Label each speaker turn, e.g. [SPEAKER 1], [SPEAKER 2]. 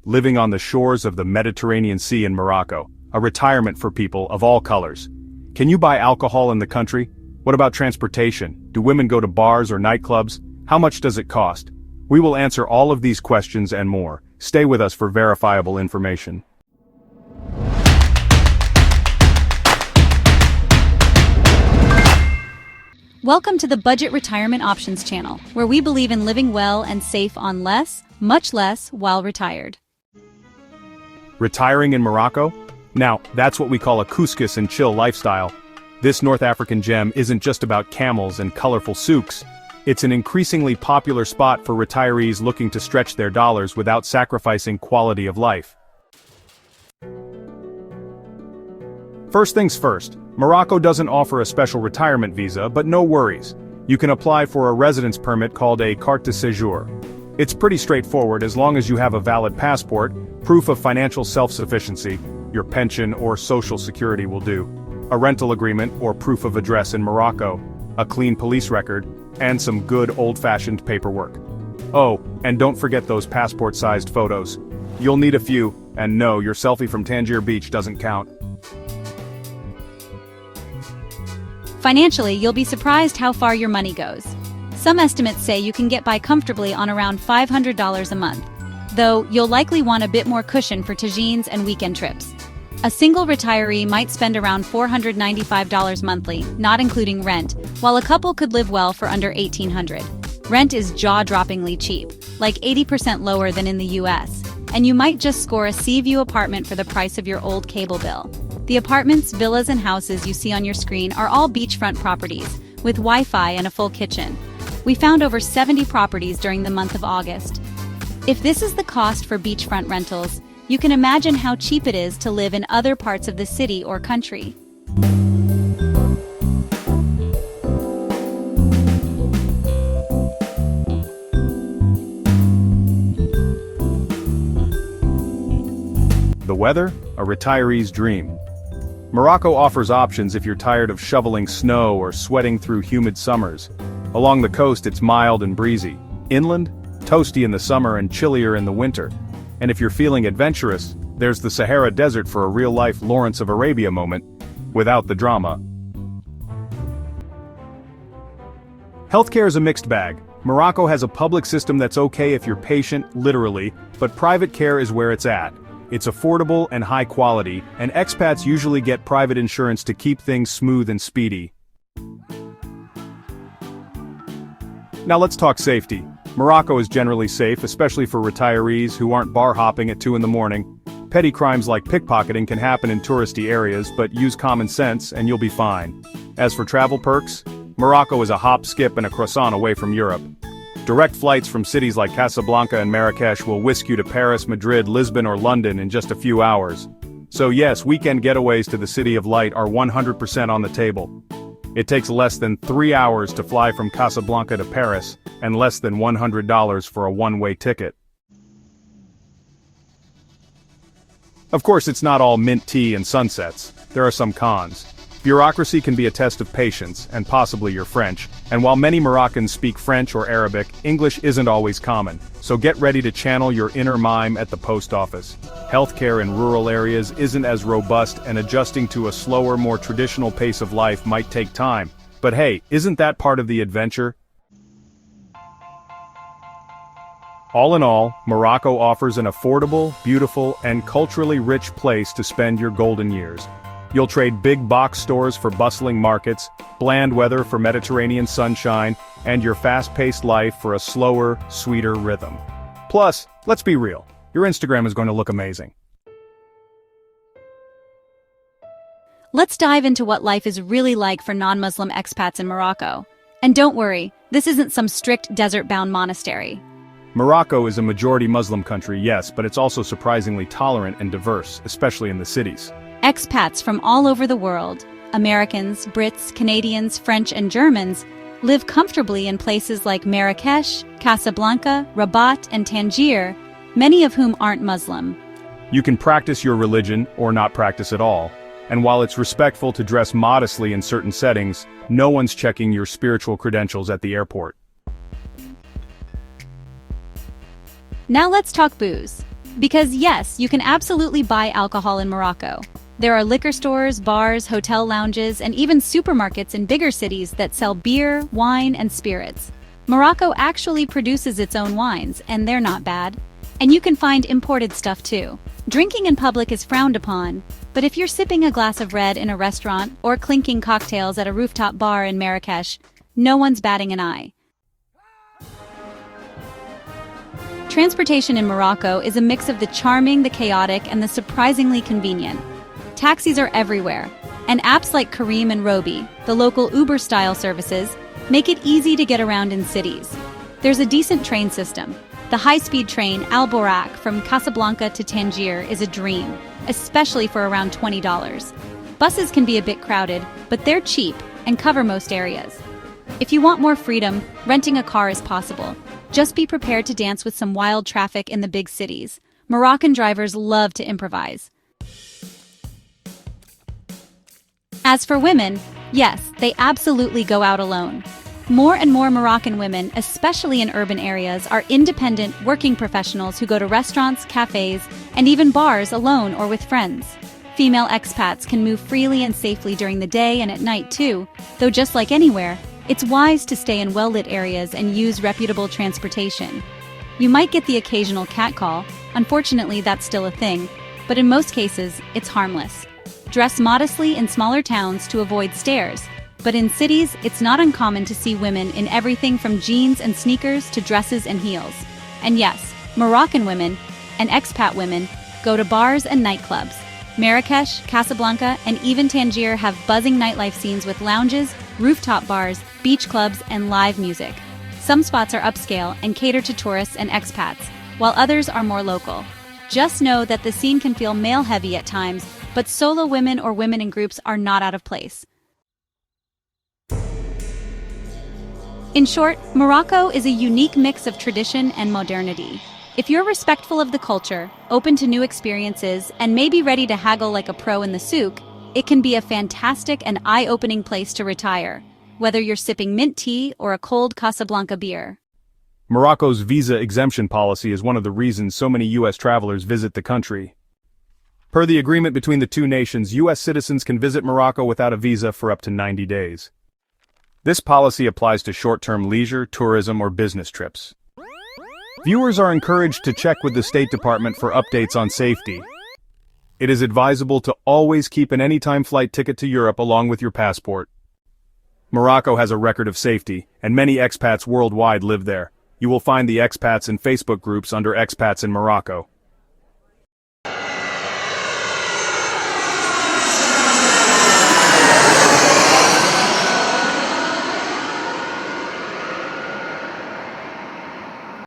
[SPEAKER 1] living on the shores of the Mediterranean Sea in Morocco, a retirement for people of all colors. Can you buy alcohol in the country? What about transportation? Do women go to bars or nightclubs? How much does it cost? We will answer all of these questions and more. Stay with us for verifiable information.
[SPEAKER 2] Welcome to the Budget Retirement Options channel, where we believe in living well and safe on less, much less, while retired.
[SPEAKER 1] Retiring in Morocco? Now, that's what we a couscous and chill lifestyle. This North African gem isn't just about camels and colorful souks. It's an increasingly popular spot for retirees looking to stretch their dollars without sacrificing quality of life. First things first, Morocco doesn't offer a special retirement visa, but no worries. You can apply for a residence permit called a carte de séjour. It's pretty straightforward as long as you have a valid passport, proof of financial self-sufficiency, your pension or social security will do, a rental agreement or proof of address in Morocco, a clean police record, and some good old-fashioned paperwork. Oh, and don't forget those passport-sized photos. You'll need a few, and no, your selfie from Tangier Beach doesn't count.
[SPEAKER 2] Financially, you'll be surprised how far your money goes. Some estimates say you can get by comfortably on around $500 a month, though you'll likely want a bit more cushion for tagines and weekend trips. A single retiree might spend around $495 monthly, not including rent, while a couple could live well for under $1,800. Rent is jaw-droppingly cheap, like 80% lower than in the US, and you might just score a sea view apartment for the price of your old cable bill. The apartments, villas, and houses you see on your screen are all beachfront properties, with Wi-Fi and a full kitchen. We found over 70 properties during the month of August. If this is the cost for beachfront rentals, you can imagine how cheap it is to live in other parts of the city or country.
[SPEAKER 1] The weather? A retiree's dream. Morocco offers options if you're tired of shoveling snow or sweating through humid summers. Along the coast it's mild and breezy. Inland? Toasty in the summer and chillier in the winter. And if you're feeling adventurous, there's the Sahara Desert for a real-life Lawrence of Arabia moment, without the drama. Healthcare is a mixed bag. Morocco has a public system that's okay if you're patient, literally, but private care is where it's at. It's affordable and high quality, and expats usually get private insurance to keep things smooth and speedy. Now let's talk safety. Morocco is generally safe, especially for retirees who aren't bar hopping at 2 in the morning. Petty crimes like pickpocketing can happen in touristy areas, but use common sense and you'll be fine. As for travel perks, Morocco is a hop, skip, and a croissant away from Europe. Direct flights from cities like Casablanca and Marrakesh will whisk you to Paris, Madrid, Lisbon, or London in just a few hours. So yes, weekend getaways to the City of Light are 100% on the table. It takes less than 3 hours to fly from Casablanca to Paris, and less than $100 for a one-way ticket. Of course, it's not all mint tea and sunsets. There are some cons. Bureaucracy can be a test of patience, and possibly your French, and while many Moroccans speak French or Arabic, English isn't always common, so get ready to channel your inner mime at the post office. Healthcare in rural areas isn't as robust, and adjusting to a slower, more traditional pace of life might take time. But hey, isn't that part of the adventure? All in all, Morocco offers an affordable, beautiful, and culturally rich place to spend your golden years. You'll trade big box stores for bustling markets, bland weather for Mediterranean sunshine, and your fast-paced life for a slower, sweeter rhythm. Plus, let's be real, your Instagram is going to look amazing.
[SPEAKER 2] Let's dive into what life is really like for non-Muslim expats in Morocco. And don't worry, this isn't some strict desert-bound monastery.
[SPEAKER 1] Morocco is a majority Muslim country, yes, but it's also surprisingly tolerant and diverse, especially in the cities.
[SPEAKER 2] Expats from all over the world, Americans, Brits, Canadians, French, and Germans, live comfortably in places like Marrakesh, Casablanca, Rabat, and Tangier, many of whom aren't Muslim.
[SPEAKER 1] You can practice your religion or not practice at all, and while it's respectful to dress modestly in certain settings, no one's checking your spiritual credentials at the airport.
[SPEAKER 2] Now let's talk booze. Because yes, you can absolutely buy alcohol in Morocco. There are liquor stores, bars, hotel lounges, and even supermarkets in bigger cities that sell beer, wine, and spirits. Morocco actually produces its own wines, and they're not bad. And you can find imported stuff too. Drinking in public is frowned upon, but if you're sipping a glass of red in a restaurant or clinking cocktails at a rooftop bar in Marrakesh, no one's batting an eye. Transportation in Morocco is a mix of the charming, the chaotic, and the surprisingly convenient. Taxis are everywhere, and apps like Kareem and Robi, the local Uber-style services, make it easy to get around in cities. There's a decent train system. The high-speed train Al Borak from Casablanca to Tangier is a dream, especially for around $20. Buses can be a bit crowded, but they're cheap and cover most areas. If you want more freedom, renting a car is possible. Just be prepared to dance with some wild traffic in the big cities. Moroccan drivers love to improvise. As for women, yes, they absolutely go out alone. More and more Moroccan women, especially in urban areas, are independent, working professionals who go to restaurants, cafes, and even bars alone or with friends. Female expats can move freely and safely during the day and at night too, though just like anywhere, it's wise to stay in well-lit areas and use reputable transportation. You might get the occasional catcall, unfortunately that's still a thing, but in most cases, it's harmless. Dress modestly in smaller towns to avoid stares, but in cities, it's not uncommon to see women in everything from jeans and sneakers to dresses and heels. And yes, Moroccan women, and expat women, go to bars and nightclubs. Marrakesh, Casablanca, and even Tangier have buzzing nightlife scenes with lounges, rooftop bars, beach clubs, and live music. Some spots are upscale and cater to tourists and expats, while others are more local. Just know that the scene can feel male-heavy at times, but solo women or women in groups are not out of place. In short, Morocco is a unique mix of tradition and modernity. If you're respectful of the culture, open to new experiences, and maybe ready to haggle like a pro in the souk, it can be a fantastic and eye-opening place to retire, whether you're sipping mint tea or a cold Casablanca beer.
[SPEAKER 1] Morocco's visa exemption policy is one of the reasons so many U.S. travelers visit the country. Per the agreement between the two nations, U.S. citizens can visit Morocco without a visa for up to 90 days. This policy applies to short-term leisure, tourism, or business trips. Viewers are encouraged to check with the State Department for updates on safety. It is advisable to always keep an anytime flight ticket to Europe along with your passport. Morocco has a record of safety, and many expats worldwide live there. You will find the expats and Facebook groups under Expats in Morocco.